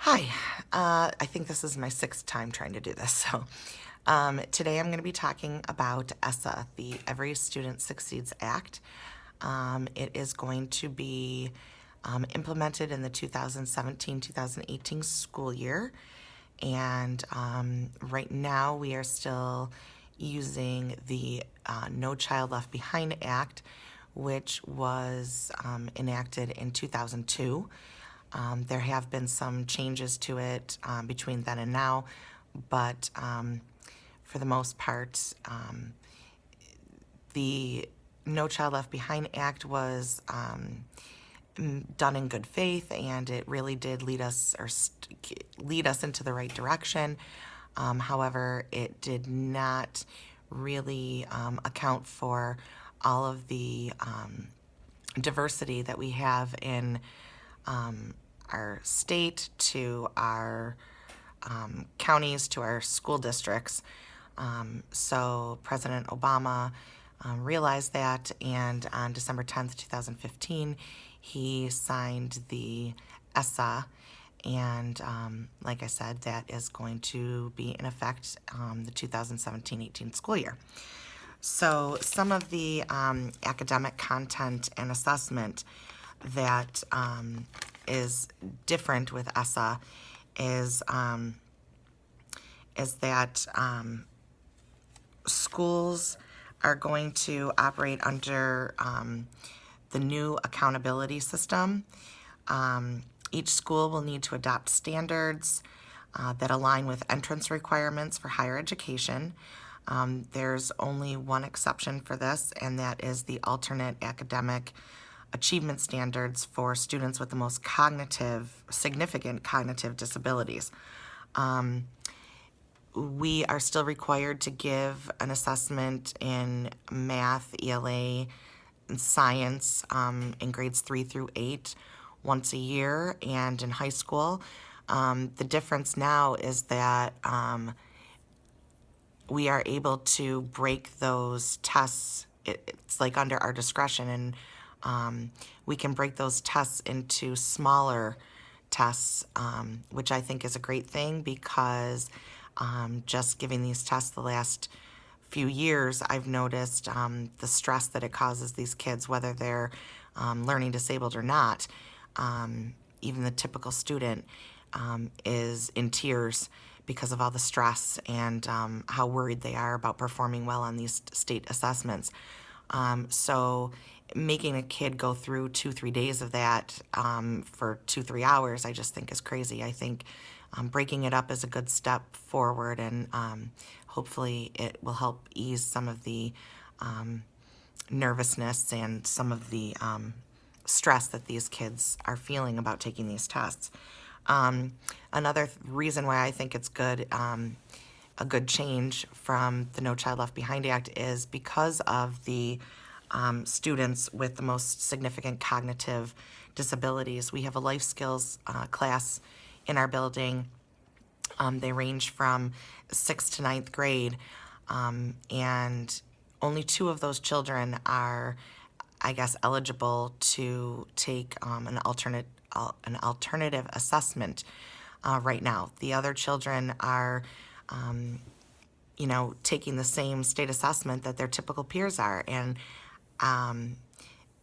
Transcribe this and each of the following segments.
Hi, I think this is my sixth time trying to do this. Today I'm going to be talking about ESSA, the Every Student Succeeds Act. It is going to be implemented in the 2017-2018 school year. And right now we are still using the No Child Left Behind Act, which was enacted in 2002. There have been some changes to it between then and now, but for the most part, the No Child Left Behind Act was done in good faith, and it really did lead us into the right direction. However, it did not really account for all of the diversity that we have in our state, to our counties, to our school districts. So President Obama realized that, and on December 10th, 2015, he signed the ESSA, and like I said, that is going to be in effect the 2017-18 school year. So some of the academic content and assessment that is different with ESSA is that schools are going to operate under the new accountability system. Each school will need to adopt standards that align with entrance requirements for higher education. There's only one exception for this, and that is the alternate academic achievement standards for students with the most significant cognitive disabilities. We are still required to give an assessment in math, ELA, and science in grades 3 through 8 once a year, and in high school. The difference now is that we are able to break those tests. It's like under our discretion, and we can break those tests into smaller tests, which I think is a great thing, because just giving these tests the last few years, I've noticed the stress that it causes these kids, whether they're learning disabled or not. Even the typical student is in tears because of all the stress and how worried they are about performing well on these state assessments. So making a kid go through 2-3 days of that for 2-3 hours, I just think is crazy. I think breaking it up is a good step forward, and hopefully it will help ease some of the nervousness and some of the stress that these kids are feeling about taking these tests. Another reason why I think it's good, a good change from the No Child Left Behind Act, is because of the students with the most significant cognitive disabilities. We have a life skills class in our building. They range from 6th to 9th grade, and only 2 of those children are, I guess, eligible to take an alternative assessment right now. The other children are, taking the same state assessment that their typical peers are, and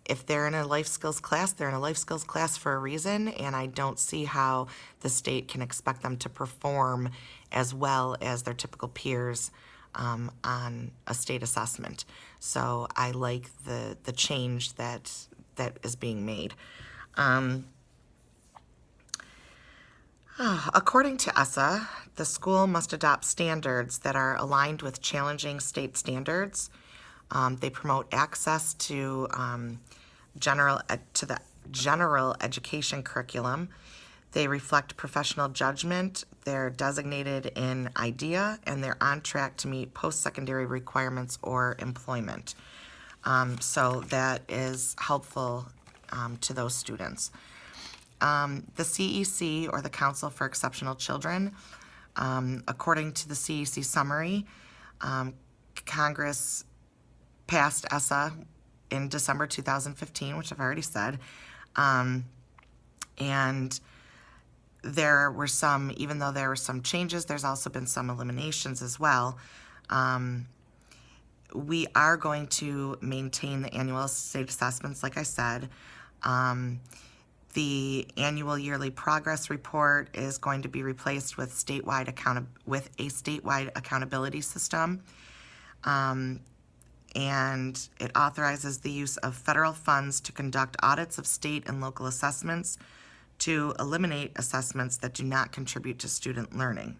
if they're in a life skills class, they're in a life skills class for a reason, and I don't see how the state can expect them to perform as well as their typical peers on a state assessment. So I like the change that is being made. According to ESSA, the school must adopt standards that are aligned with challenging state standards. They promote access to the general education curriculum. They reflect professional judgment. They're designated in IDEA, and they're on track to meet post-secondary requirements or employment. So that is helpful to those students. The CEC, or the Council for Exceptional Children, according to the CEC summary, Congress passed ESSA in December 2015, which I've already said, and there were some, even though there were some changes, there's also been some eliminations as well. We are going to maintain the annual state assessments, like I said. The annual yearly progress report is going to be replaced with with a statewide accountability system. And it authorizes the use of federal funds to conduct audits of state and local assessments to eliminate assessments that do not contribute to student learning.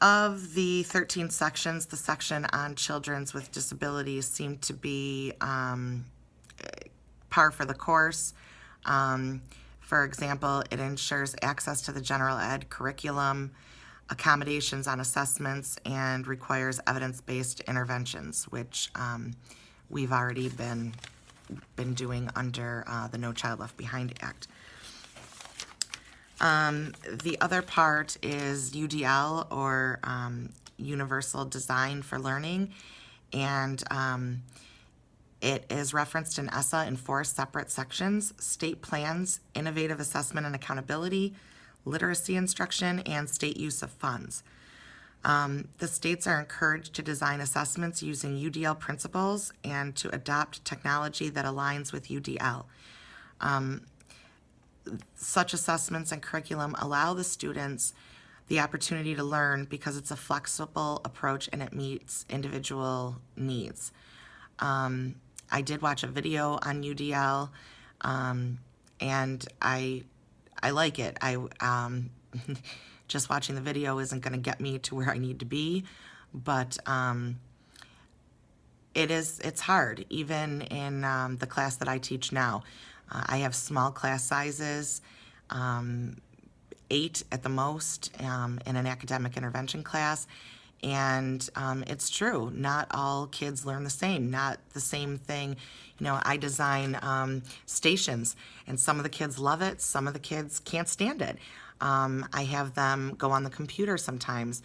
Of the 13 sections, the section on children with disabilities seemed to be par for the course. For example, it ensures access to the general ed curriculum, accommodations on assessments, and requires evidence-based interventions, which we've already been doing under the No Child Left Behind Act. The other part is UDL, or Universal Design for Learning, and it is referenced in ESSA in 4 separate sections: state plans, innovative assessment and accountability, literacy instruction, and state use of funds. The states are encouraged to design assessments using UDL principles and to adopt technology that aligns with UDL. Such assessments and curriculum allow the students the opportunity to learn because it's a flexible approach and it meets individual needs. I did watch a video on UDL, and I like it. Just watching the video isn't going to get me to where I need to be, but it's hard, even in the class that I teach now. I have small class sizes, 8 at the most, in an academic intervention class. And it's true, not all kids learn the same, not the same thing. You know, I design stations, and some of the kids love it, some of the kids can't stand it. I have them go on the computer sometimes.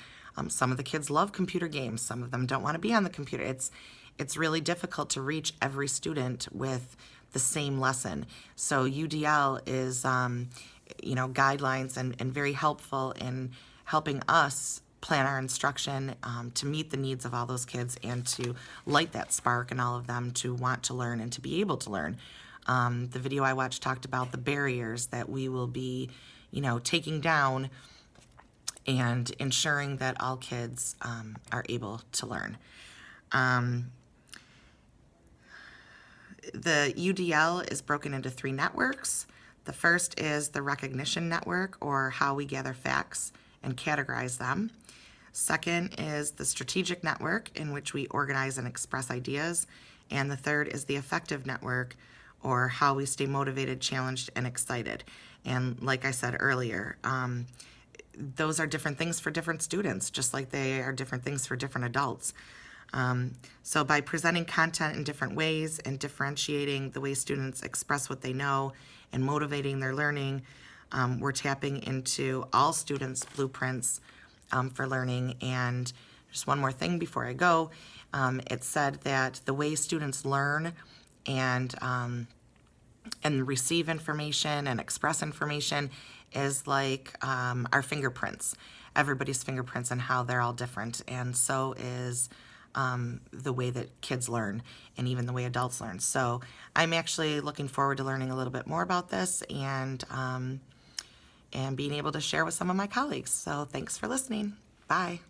Some of the kids love computer games, some of them don't want to be on the computer. It's really difficult to reach every student with the same lesson. So UDL is, guidelines and very helpful in helping us plan our instruction to meet the needs of all those kids and to light that spark in all of them to want to learn and to be able to learn. The video I watched talked about the barriers that we will be, taking down and ensuring that all kids are able to learn. The UDL is broken into 3 networks. The first is the recognition network, or how we gather facts and categorize them. Second is the strategic network, in which we organize and express ideas. And the third is the effective network, or how we stay motivated, challenged, and excited. And like I said earlier, those are different things for different students, just like they are different things for different adults. So by presenting content in different ways and differentiating the way students express what they know and motivating their learning, we're tapping into all students' blueprints for learning. And just one more thing before I go, it said that the way students learn and receive information and express information is like our fingerprints, everybody's fingerprints, and how they're all different. And so is the way that kids learn, and even the way adults learn. So I'm actually looking forward to learning a little bit more about this and being able to share with some of my colleagues. So thanks for listening. Bye.